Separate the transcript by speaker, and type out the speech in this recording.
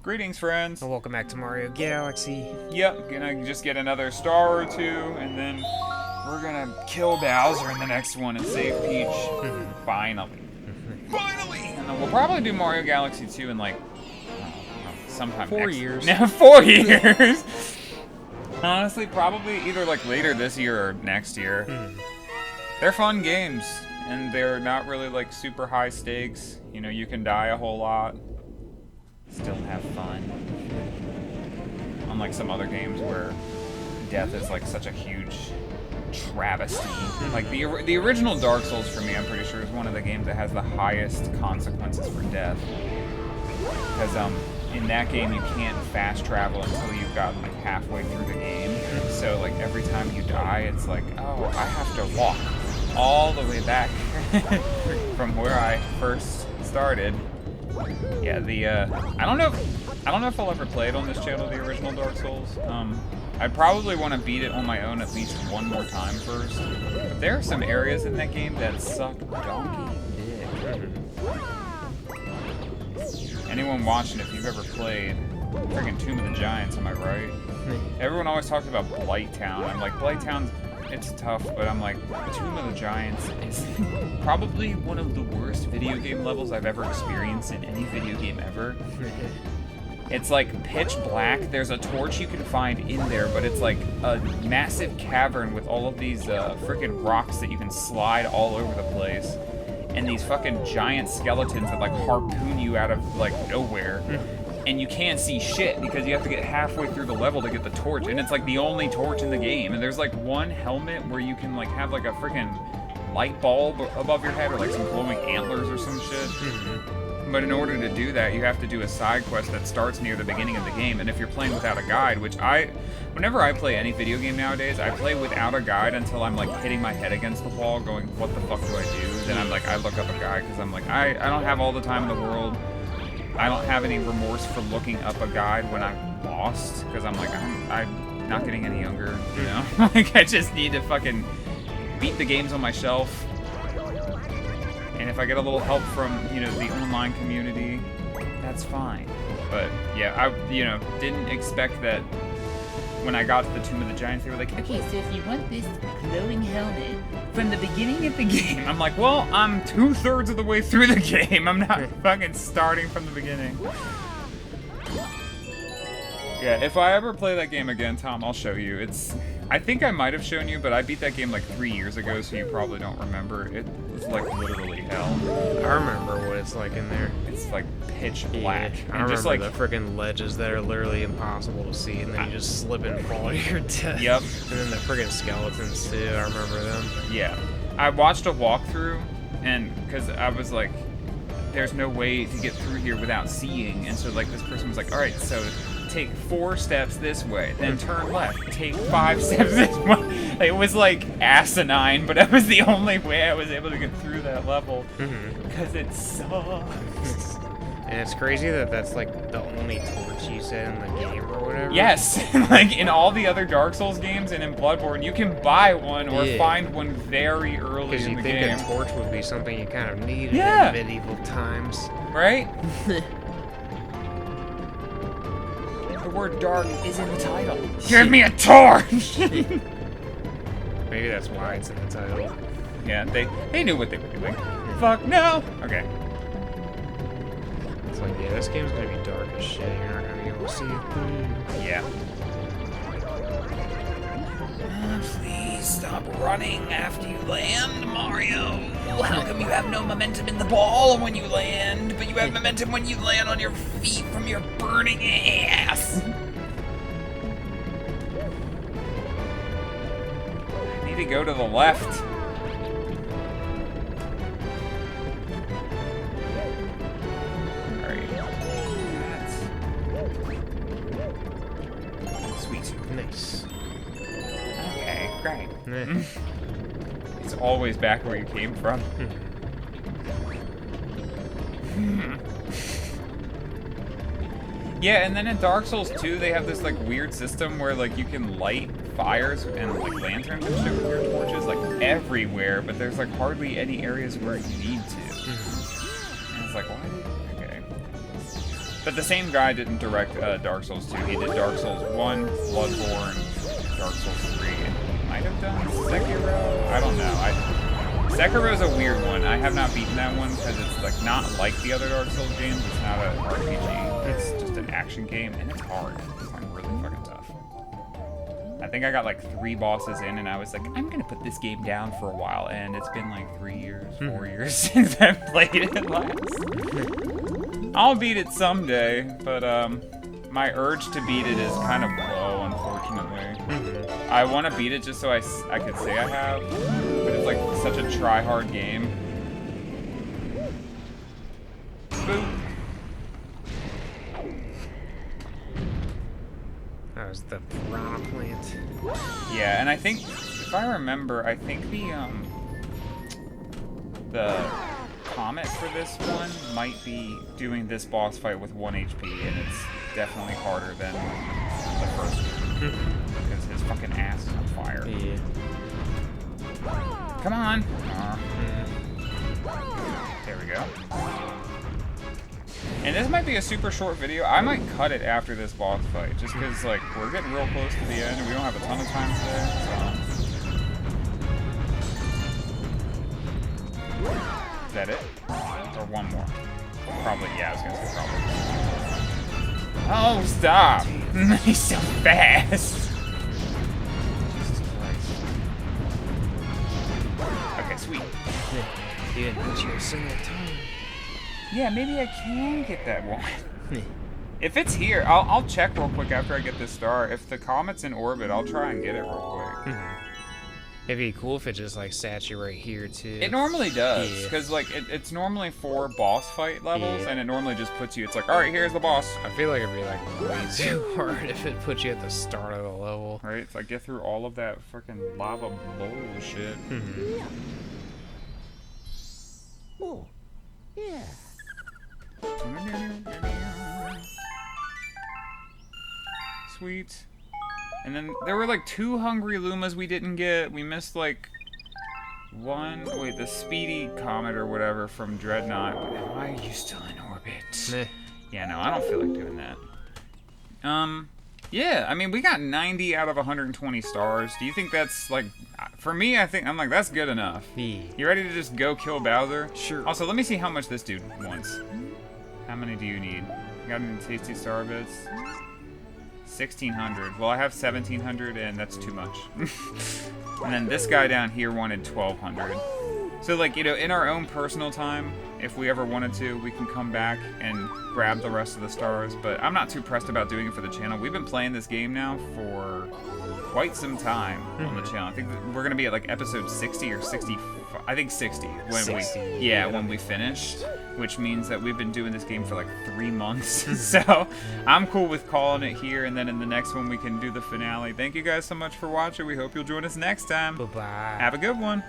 Speaker 1: Greetings, friends.
Speaker 2: Well, welcome back to Mario Galaxy.
Speaker 1: Yep, gonna just get another star or two, and then we're gonna kill Bowser in the next one and save Peach. Finally. Finally! And then we'll probably do Mario Galaxy 2 in like, sometime
Speaker 2: 4
Speaker 1: next
Speaker 2: years.
Speaker 1: No, 4 years! Honestly, probably either like later this year or next year. They're fun games, and they're not really like super high stakes. You know, you can die a whole lot, still have fun. Unlike some other games where death is like such a huge travesty. Like the original Dark Souls for me, I'm pretty sure is one of the games that has the highest consequences for death. Because in that game you can't fast travel until you've gotten like halfway through the game. So like every time you die, it's like, oh, I have to walk all the way back from where I first started. Yeah, I don't know if I'll ever play it on this channel, the original Dark Souls. I probably want to beat it on my own at least one more time first. But there are some areas in that game that suck donkey dick. Anyone watching, if you've ever played friggin' Tomb of the Giants, am I right? Everyone always talks about Blight Town. I'm like, Blight Town's, it's tough, but I'm like, Tomb of the Giants is probably one of the worst video game levels I've ever experienced in any video game ever. It's like pitch black. There's a torch you can find in there, but it's like a massive cavern with all of these freaking rocks that you can slide all over the place. And these fucking giant skeletons that like harpoon you out of like nowhere. And you can't see shit because you have to get halfway through the level to get the torch. And it's like the only torch in the game. And there's like one helmet where you can like have like a freaking light bulb above your head or like some glowing antlers or some shit. But in order to do that, you have to do a side quest that starts near the beginning of the game. And if you're playing without a guide, which whenever I play any video game nowadays, I play without a guide until I'm like hitting my head against the wall going, what the fuck do I do? Then I'm like, I look up a guide because I'm like, I don't have all the time in the world. I don't have any remorse for looking up a guide when I'm lost because I'm like, I'm not getting any younger, you know? Like, I just need to fucking beat the games on my shelf. And if I get a little help from, you know, the online community, that's fine. But yeah, I, didn't expect that when I got to the Tomb of the Giants, they were like, okay, so if you want this glowing helmet from the beginning of the game, I'm like, well, I'm 2/3 of the way through the game. I'm not fucking starting from the beginning. Yeah, if I ever play that game again, Tom, I'll show you. I think I might have shown you, but I beat that game like 3 years ago, so you probably don't remember. It was like literally hell.
Speaker 2: I remember what it's like in there.
Speaker 1: It's like pitch black.
Speaker 2: Yeah, I
Speaker 1: and
Speaker 2: remember
Speaker 1: just like
Speaker 2: the freaking ledges that are literally impossible to see, and then you just slip and fall to your death.
Speaker 1: Yep.
Speaker 2: And then the freaking skeletons too. I remember them.
Speaker 1: Yeah. I watched a walkthrough, and because I was like, there's no way to get through here without seeing, and so like this person was like, all right, so take 4 steps this way, then turn left, take 5 steps this way. It was like asinine, but that was the only way I was able to get through that level because it sucks.
Speaker 2: And it's crazy that that's like the only torch you said in the game or whatever.
Speaker 1: Yes, like in all the other Dark Souls games and in Bloodborne, you can buy one or find one very early in the game.
Speaker 2: Because you think a torch would be something you kind of needed in medieval times.
Speaker 1: Right? The word dark is in the title. Give me a torch!
Speaker 2: Maybe that's why it's in the title.
Speaker 1: Yeah, they knew what they were doing. Fuck no! Okay.
Speaker 2: It's like, yeah, this game's gonna be dark as shit. You're not gonna be able to see it.
Speaker 1: Yeah. Please stop running after you land, Mario. How come you have no momentum in the ball when you land, but you have momentum when you land on your feet from your burning ass? I need to go to the left.
Speaker 2: Nice.
Speaker 1: Okay, great. It's always back where you came from. Yeah, and then in Dark Souls 2, they have this like weird system where like you can light fires and like lanterns and shit with your torches like everywhere, but there's like hardly any areas where you need to. And it's like, why? Okay. But the same guy didn't direct Dark Souls 2. He did Dark Souls 1, Bloodborne, Dark Souls 3, and he might have done Sekiro? I don't know. Sekiro's a weird one. I have not beaten that one because it's like not like the other Dark Souls games. It's not an RPG. It's just an action game, and it's hard. It's like really fucking tough. I think I got like 3 bosses in, and I was like, I'm gonna put this game down for a while, and it's been like 3 years, 4 years since I played it last. I'll beat it someday, but my urge to beat it is kind of low, unfortunately. I want to beat it just so I could say I have, but it's like such a try-hard game. Boom.
Speaker 2: That was the piranha plant.
Speaker 1: Yeah, and I think, if I remember, I think the comet for this one might be doing this boss fight with 1 HP, and it's definitely harder than the first one. Because his fucking ass is on fire.
Speaker 2: Yeah.
Speaker 1: Come on! There we go. And this might be a super short video. I might cut it after this boss fight, just because like we're getting real close to the end, and we don't have a ton of time today. So. Is that it? Or one more? Probably. Yeah, I was gonna say probably. Oh, stop! He's so fast. Okay, sweet.
Speaker 2: You didn't put you a single time.
Speaker 1: Yeah, maybe I can get that one. If it's here, I'll check real quick after I get this star. If the comet's in orbit, I'll try and get it real quick.
Speaker 2: It'd be cool if it just like sat you right here too.
Speaker 1: It normally does, because like it's normally 4 boss fight levels, and it normally just puts you. It's like, all right, here's the boss.
Speaker 2: I feel like it'd be like way too hard if it put you at the start of the level.
Speaker 1: Right? It's like get through all of that freaking lava bullshit.
Speaker 3: Oh, yeah.
Speaker 1: Sweet. And then there were like 2 hungry Lumas we didn't get. We missed like 1. Wait, the speedy comet or whatever from Dreadnought. Why are you still in orbit? Yeah, no, I don't feel like doing that. Yeah, I mean, we got 90 out of 120 stars. Do you think that's like, for me, I'm like, that's good enough.
Speaker 2: Yeah.
Speaker 1: You ready to just go kill Bowser?
Speaker 2: Sure.
Speaker 1: Also, let me see how much this dude wants. How many do you need? Got any tasty star bits? 1,600. Well, I have 1,700, and that's too much. And then this guy down here wanted 1,200. So, like, you know, in our own personal time, if we ever wanted to, we can come back and grab the rest of the stars. But I'm not too pressed about doing it for the channel. We've been playing this game now for quite some time on the channel. I think that we're gonna be at like episode 60 or 60. I think 60 when
Speaker 2: 60,
Speaker 1: when we finished, which means that we've been doing this game for like 3 months. So I'm cool with calling it here, and then in the next one we can do the finale. Thank you guys so much for watching. We hope you'll join us next time.
Speaker 2: Bye-bye.
Speaker 1: Have a good one.